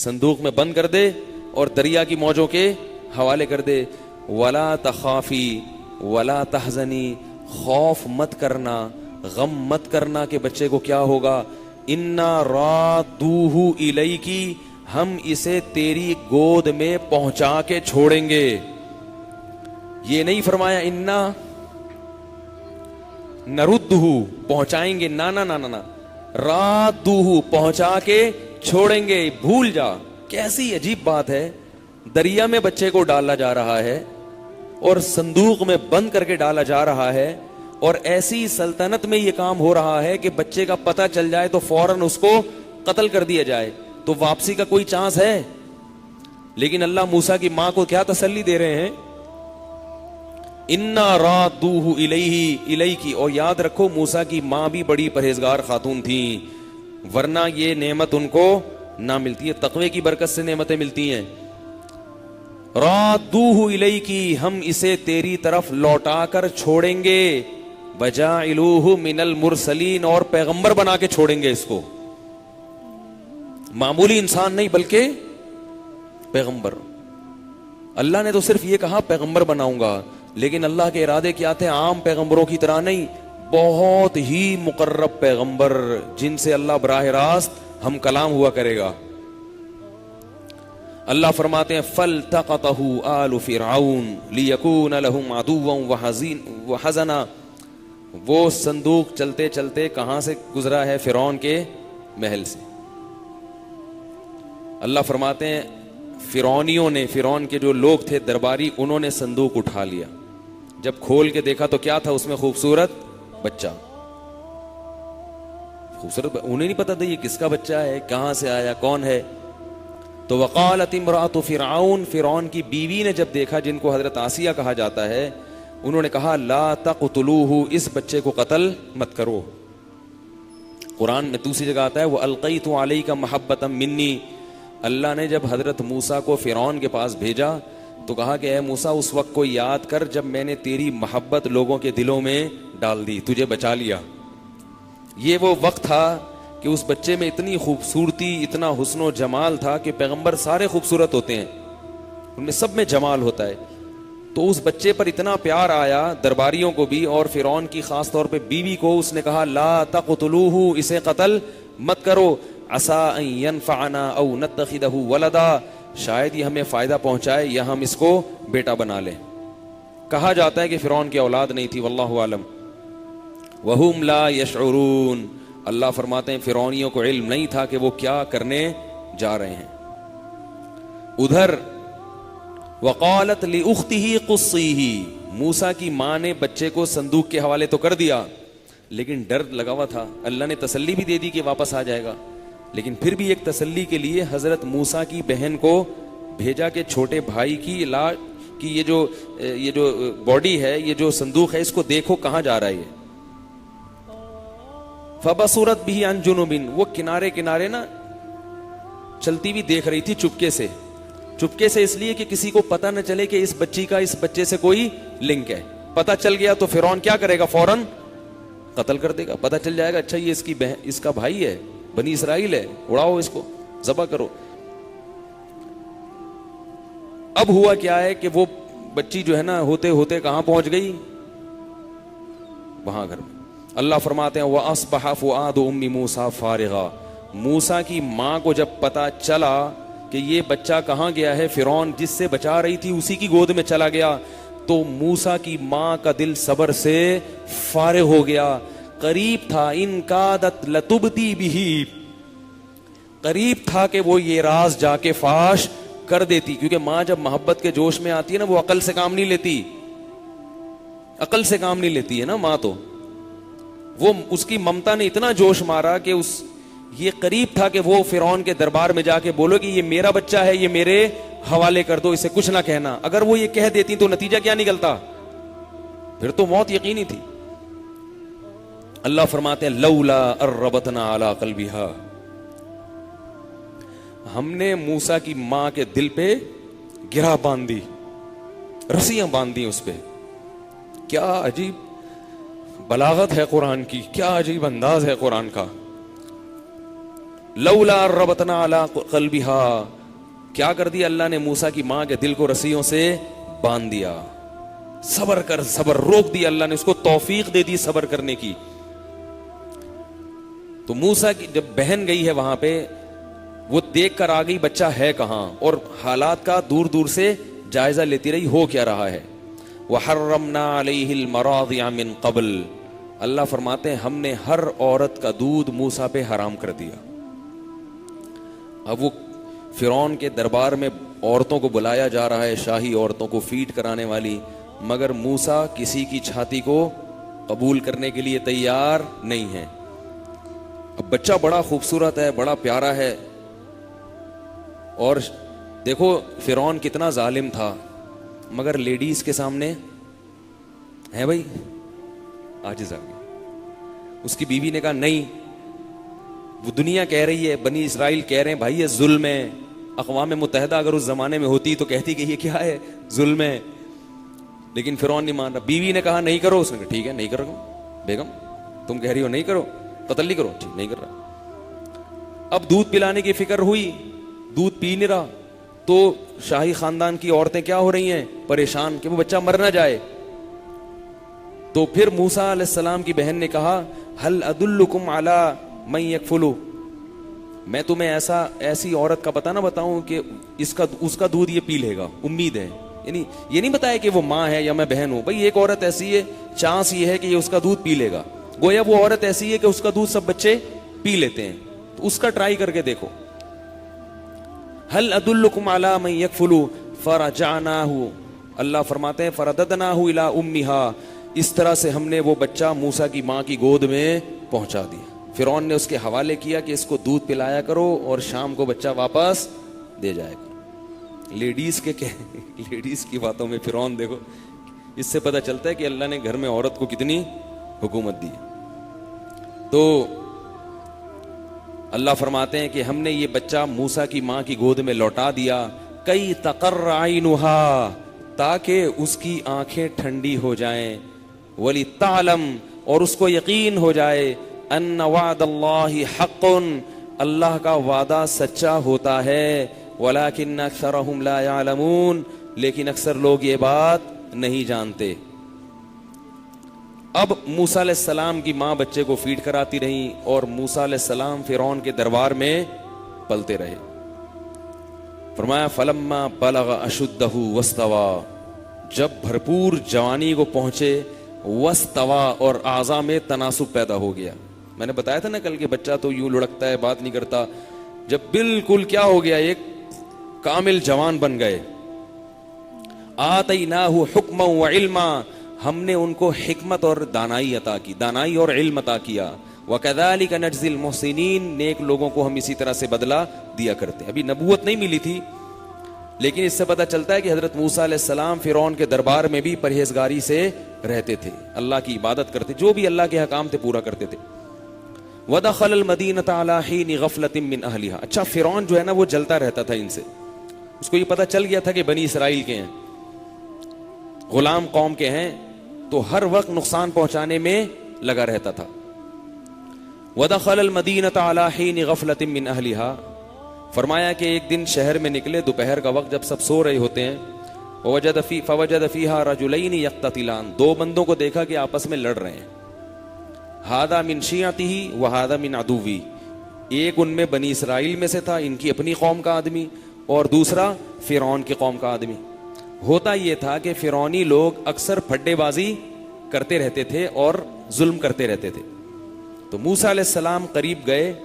संदूक में बंद कर दे और दरिया की मौजों के हवाले कर दे। वला तखाफी वला तहजनी, खौफ मत करना, गम मत करना कि बच्चे को क्या होगा। इन्ना रादूहु इलैकी, हम इसे तेरी गोद में पहुंचा के छोड़ेंगे। ये नहीं फरमाया इन्ना नरुद्दुहु, पहुंचाएंगे, ना ना ना ना ना, रादूहु, पहुंचा के छोड़ेंगे। भूल जा, कैसी अजीब बात है। दरिया में बच्चे को डाला जा रहा है और संदूक में बंद करके डाला जा रहा है, और ऐसी सल्तनत में यह काम हो रहा है कि बच्चे का पता चल जाए तो फौरन उसको कत्ल कर दिया जाए, तो वापसी का कोई चांस है। लेकिन अल्लाह मूसा की मां को क्या तसल्ली दे रहे हैं, इन्ना रादूहु इलैही इलैकी। और याद रखो मूसा की मां भी बड़ी परहेजगार खातून थी, वरना ये नेमत उनको ना मिलती है। तकवे की बरकत से नेमतें मिलती हैं। रादूहु इलैकी, हम इसे तेरी तरफ लौटा कर छोड़ेंगे। वजाइलूहु मिनल मुरसलीन, और पैगंबर बना के छोड़ेंगे इसको। मामूली इंसान नहीं बल्कि पैगंबर। अल्लाह ने तो सिर्फ ये कहा पैगंबर बनाऊंगा, लेकिन अल्लाह के इरादे क्या थे, आम पैगंबरों की तरह नहीं, बहुत ही मुकर्रब पैगंबर जिनसे अल्लाह बराह रास्त हम कलाम हुआ करेगा। अल्लाह फरमाते हैं फल्तक़तहु आलु फिरऔन लियकून लहुम अदुव्वन व हज़ना। वो संदूक चलते चलते कहां से गुजरा है, फिरौन के महल से। अल्लाह फरमाते हैं फिरौनियों ने, फिरौन के जो लोग थे दरबारी, उन्होंने संदूक उठा लिया। जब खोल के देखा तो क्या था उसमें, खूबसूरत बच्चा। खूबसूरत, उन्हें नहीं पता था ये किसका बच्चा है, कहां से आया, कौन है। तो वक़ालत इम्रातु फिरऔन, फिरौन की बीवी ने जब देखा, जिनको हजरत आसिया कहा जाता है, उन्होंने कहा ला तक़तुलूहु, इस बच्चे को कत्ल मत करो। कुरान में दूसरी जगह आता है वो अलक़ैतु अलैका महब्बतम मिन्नी। अल्लाह ने जब हजरत मूसा को फिरौन के पास भेजा तो कहा कि ए मूसा, उस वक्त को याद कर जब मैंने तेरी मोहब्बत लोगों के दिलों में डाल दी, तुझे बचा लिया। ये वो वक्त था कि उस बच्चे में इतनी खूबसूरती, इतना हुस्न जमाल था कि पैगंबर सारे खूबसूरत होते हैं, उनमें सब में जमाल होता है। तो उस बच्चे पर इतना प्यार आया दरबारियों को भी, और फिरौन की खास तौर पे बीवी को। उसने कहा ला तक़तुलूहु, इसे कत्ल मत करो। असा अन यनफ़अना औ नत्तखिदहु वलदा, शायद ये हमें फायदा पहुंचाए या हम इसको बेटा बना लें। कहा जाता है कि फिरौन की औलाद नहीं थी, वल्लाहु आलम। वहुम ला यशउरून, अल्लाह फरमाते हैं फिरौनियों को इल्म नहीं था कि वो क्या करने जा रहे हैं। उधर वक़ालत लिउख्तिही क़ुस्सीही, मूसा की मां ने बच्चे को संदूक के हवाले तो कर दिया, लेकिन डर लगा हुआ था। अल्लाह ने तसल्ली भी दे दी कि वापस आ जाएगा, लेकिन फिर भी एक तसल्ली के लिए हजरत मूसा की बहन को भेजा कि छोटे भाई की लाश की ये जो बॉडी है, ये जो संदूक है, इसको देखो कहां जा रहा है ये। फबसूरत भी अन जुनुबिन, वो किनारे किनारे ना चलती भी देख रही थी चुपके से। चुपके से इसलिए कि किसी को पता न चले कि इस बच्ची का इस बच्चे से कोई लिंक है। पता चल गया तो फिरौन क्या करेगा, फौरन कत्ल कर देगा। पता चल जाएगा अच्छा ये इसकी बहन, इसका भाई है, बनी इसराइल है, उड़ाओ इसको, ज़बह करो। अब हुआ क्या है कि वो बच्ची जो है ना होते होते कहां पहुंच गई, वहां घर में। अल्लाह फरमाते हैं वह अस्बह फुआदु उम्मी मूसा फारिगा, मूसा की मां को जब पता चला कि ये बच्चा कहां गया है, फिरौन जिससे बचा रही थी उसी की गोद में चला गया, तो मूसा की मां का दिल सब्र से फारिग हो गया। करीब था इनकादत लतुबदी बिही, करीब था कि वो ये राज जाके फाश कर देती, क्योंकि मां जब मोहब्बत के जोश में आती है ना, वो अकल से काम नहीं लेती, अकल से काम नहीं लेती है ना मां। तो वो उसकी ममता ने इतना जोश मारा कि ये करीब था कि वो फिरौन के दरबार में जाके बोलो कि ये मेरा बच्चा है, ये मेरे हवाले कर दो, इसे कुछ ना कहना। अगर वो ये कह देती तो नतीजा क्या निकलता, फिर तो मौत यकीनी थी। अल्लाह फरमाते हैं लौला अर्रबतना अला क़ल्बिहा, हमने मूसा की मां के दिल पे गिरा बांध दी, रस्सियां बांध दी उस पे। क्या अजीब बलागत है कुरान की, क्या अजीब अंदाज है कुरान का। लौला रबतना अला क़ल्बिहा, क्या कर दिया अल्लाह ने मूसा की मां के दिल को रस्सियों से बांध दिया। सबर कर, सबर रोक दिया अल्लाह ने, उसको तौफीक दे दी सबर करने की। तो मूसा की जब बहन गई है वहां पे, वो देख कर आ गई बच्चा है कहां, और हालात का दूर दूर से जायजा लेती रही हो क्या रहा है। वहर्रमना अलैहिल मरादिया मिन क़ब्ल, अल्लाह फरमाते हैं हमने हर औरत का दूध मूसा पे हराम कर दिया। अब वो फिरौन के दरबार में औरतों को बुलाया जा रहा है, शाही औरतों को फीड कराने वाली, मगर मूसा किसी की छाती को कबूल करने के लिए तैयार नहीं है। अब बच्चा बड़ा खूबसूरत है, बड़ा प्यारा है, और देखो फिरौन कितना जालिम था, मगर लेडीज के सामने है भाई आजिज़ आ गई। उसकी बीवी ने कहा नहीं, वो दुनिया कह रही है, बनी इसराइल कह रहे हैं भाई ये जुल्म है। अक़वाम मुत्तहिदा अगर उस जमाने में होती तो कहती कि ये क्या है, जुल्म है, लेकिन फिरौन नहीं मान रहा। बीवी ने कहा नहीं करो, उसने कहा ठीक है नहीं करो, बेगम तुम कह रही हो नहीं करो, कत्ल नहीं करो, ठीक नहीं कर रहा। अब दूध पिलाने की फिक्र हुई, दूध पी नहीं रहा, तो शाही खानदान की औरतें क्या हो रही हैं, परेशान कि वो बच्चा मर ना जाए। तो फिर मूसा अलैहिस्सलाम की बहन ने कहा हल अदुल्लुकुम अला मन यकफुलु, मैं तुम्हें ऐसी औरत का पता ना बताऊं कि उसका दूध ये पी लेगा, उम्मीद है। यानी ये नहीं बताया कि वो माँ है या मैं बहन हूं, भाई एक औरत ऐसी है, चांस ये है कि ये उसका दूध पी लेगा। गोया वो औरत ऐसी है कि उसका दूध सब बच्चे पी लेते हैं, तो उसका ट्राई करके देखो। हल अदुल्लुकुम अला मन यकफुलु फरजअनाहु, अल्लाह फरमाते हैं फरददनाहु इला उम्मिहा, इस तरह से हमने वो बच्चा मूसा की माँ की गोद में पहुंचा दिया। फिरौन ने उसके हवाले किया कि इसको दूध पिलाया करो और शाम को बच्चा वापस दे जाएगा। लेडीज की बातों में फिरौन देखो, इससे पता चलता है कि अल्लाह ने घर में औरत को कितनी हुकूमत दी। तो अल्लाह फरमाते हैं कि हमने ये बच्चा मूसा की माँ की गोद में लौटा दिया, कई तकर्र आइनुहा, ताकि उसकी आंखें ठंडी हो जाएं, वली तालम, और उसको यकीन हो जाए, अन्न वादल्लाहि हक़्क़ुन, अल्लाह का वादा सच्चा होता है, वलाकिन अक्सरहुम ला यालमून, लेकिन अक्सर लोग ये बात नहीं जानते। अब मूसा अलैहिस्सलाम की माँ बच्चे को फीड कराती रही, और मूसा अलैहिस्सलाम फिरौन के दरबार में पलते रहे। फरमाया फलम्मा बलग अशुद्धहु वस्तवा, जब भरपूर जवानी को पहुंचे, वस्तवा, और आज़ा में तनासुब पैदा हो गया। मैंने बताया था ना कल के बच्चा तो यूं लुढ़कता है, बात नहीं करता, जब बिल्कुल क्या हो गया, एक कामिल जवान बन गए। आतैनाहु हुक्मन व इल्मा, हमने उनको हिकमत और दानाई अता की, दानाई और इल्म अता किया। वकज़ालिका नज्ज़िल मुहसिनीन, नेक लोगों को हम इसी तरह से बदला दिया करते। अभी नबूवत नहीं मिली थी, लेकिन इससे पता चलता है कि हजरत मूसा अलैहिस्सलाम फिरौन के दरबार में भी परहेजगारी से रहते थे, अल्लाह की इबादत करते, जो भी अल्लाह के हकाम थे पूरा करते थे। वदखलल मदीनत अला हीन गफलतिन मिन अहलिहा, अच्छा फिरौन जो है ना वो जलता रहता था इनसे, उसको ये पता चल गया था कि बनी इसराइल के हैं, गुलाम कौम के हैं, तो हर वक्त नुकसान पहुंचाने में लगा रहता था। वदखलल मदीनत अला हीन गफलतिन मिन अहलिहा, फरमाया कि एक दिन शहर में निकले दोपहर का वक्त, जब सब सो रहे होते हैं। फवजद फीहा रजुलैनि यक्ततिलान, दो बंदों को देखा कि आपस में लड़ रहे हैं। हादा मिन शियातिही व हादा मिन अदुवी, एक उनमें बनी इसराइल में से था, इनकी अपनी कौम का आदमी, और दूसरा फिरौन की कौम का आदमी। होता यह था कि फिरौनी लोग अक्सर फड्डेबाजी करते रहते थे और जुल्म करते रहते थे। तो मूसा अलैहिस्सलाम करीब गए,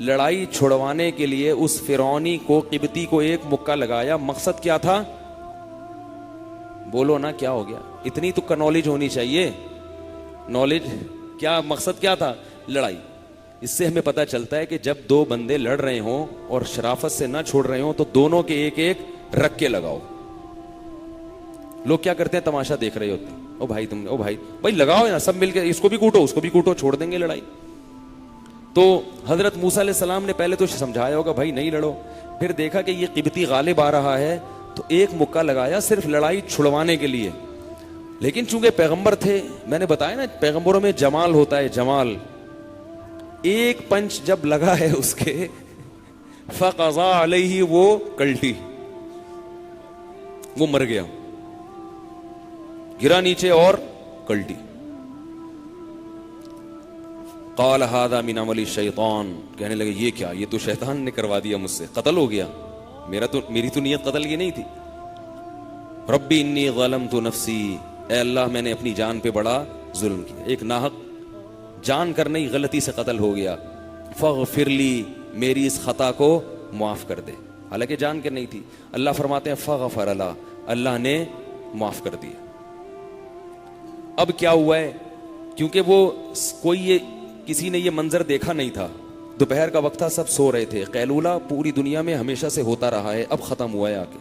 लड़ाई छुड़वाने के लिए उस फिरौनी को, किब्ती को एक मुक्का लगाया। मकसद क्या था, बोलो ना क्या हो गया, इतनी तो नॉलेज होनी चाहिए, नॉलेज क्या, मकसद क्या था, लड़ाई। इससे हमें पता चलता है कि जब दो बंदे लड़ रहे हों और शराफत से ना छोड़ रहे हों, तो दोनों के एक एक रख के लगाओ। लोग क्या करते हैं, तमाशा देख रहे होते हैं, ओ भाई तुम, ओ भाई लगाओ ना, सब मिलकर, इसको भी कूटो उसको भी कूटो, छोड़ देंगे लड़ाई। तो हजरत मूसा अलैहिस्सलाम ने पहले तो समझाया होगा भाई नहीं लड़ो, फिर देखा कि ये किब्ती गालिब आ रहा है, तो एक मुक्का लगाया सिर्फ लड़ाई छुड़वाने के लिए। लेकिन चूंकि पैगंबर थे, मैंने बताया ना पैगंबरों में जमाल होता है, जमाल, एक पंच जब लगा है उसके फ़क़ज़ा अलैहि, वो कल्टी, वो मर गया, गिरा नीचे और कल्टी। क़ाल हाज़ा मिन अमलि शैतान, कहने लगे ये क्या, ये तो शैतान ने करवा दिया मुझसे, कत्ल हो गया, मेरी तो नियत कत्ल की नहीं थी। रब्बी इन्नी ज़लमतु नफ्सी, ए अल्लाह मैंने अपनी जान पे बड़ा जुल्म किया, एक नाहक जान कर नहीं गलती से कत्ल हो गया। फ़ग़फ़िरली, मेरी इस खता को माफ कर दे, हालांकि जान के नहीं थी। अल्लाह फरमाते हैं फ़ग़फ़र ला, अल्लाह ने माफ कर दिया। अब क्या हुआ है, क्योंकि वो किसी ने ये मंजर देखा नहीं था, दोपहर का वक्त था, सब सो रहे थे। कैलूला पूरी दुनिया में हमेशा से होता रहा है, अब खत्म हुआ है आके।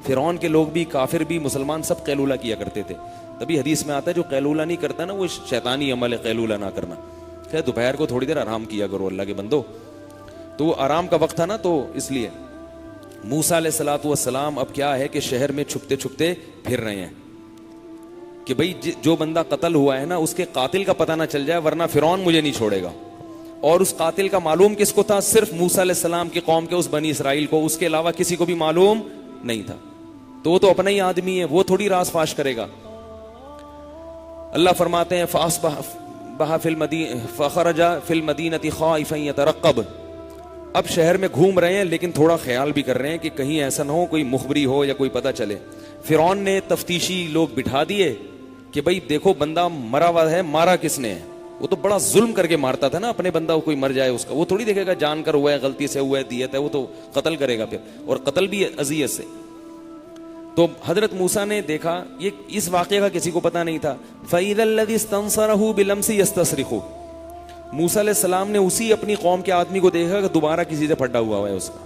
फिरौन के लोग भी, काफिर भी, मुसलमान सब कैलूला किया करते थे। तभी हदीस में आता है जो कैलूला नहीं करता ना वो शैतानी अमल है, कैलूला ना करना। खैर दोपहर को थोड़ी देर आराम किया करो अल्लाह के बंदो। तो वो आराम का वक्त था ना, तो इसलिए मूसा अलैहिस्सलातु वस्सलाम अब क्या है कि शहर में छुपते छुपते फिर रहे हैं कि भाई जो बंदा कत्ल हुआ है ना उसके कातिल का पता ना चल जाए, वरना फिरौन मुझे नहीं छोड़ेगा। और उस कातिल का मालूम किसको था? सिर्फ मूसा अलैहिस्सलाम की कौम के उस बनी इसराइल को, उसके अलावा किसी को भी मालूम नहीं था। तो वो तो अपना ही आदमी है, वो थोड़ी रास फाश करेगा। अल्लाह फरमाते हैं फ़ख़रजा फ़िल मदीनति ख़ाइफ़न यतरक़्क़ब, अब शहर में घूम रहे हैं लेकिन थोड़ा ख्याल भी कर रहे हैं कि कहीं ऐसा ना हो कोई मुखबरी हो या कोई पता चले। फिरौन ने तफ्तीशी लोग बिठा दिए कि भाई देखो बंदा मरा हुआ है, मारा किसने है? वो तो बड़ा जुल्म करके मारता था ना, अपने बंदा को कोई मर जाए उसका, वो थोड़ी देखेगा जानकर हुआ है, गलती से हुआ है, दियत है, वो तो कत्ल करेगा फिर, और कत्ल भी अज़ियत से। तो हजरत मूसा ने देखा, ये इस वाक़े का किसी को पता नहीं था। फ़इज़ल्लज़ी इस्तंसरहु बिलम्सी यस्तस्रिखु, मूसा अलैहिस्सलाम ने उसी अपनी कौम के आदमी को देखा कि दोबारा किसी से फटा हुआ है उसका।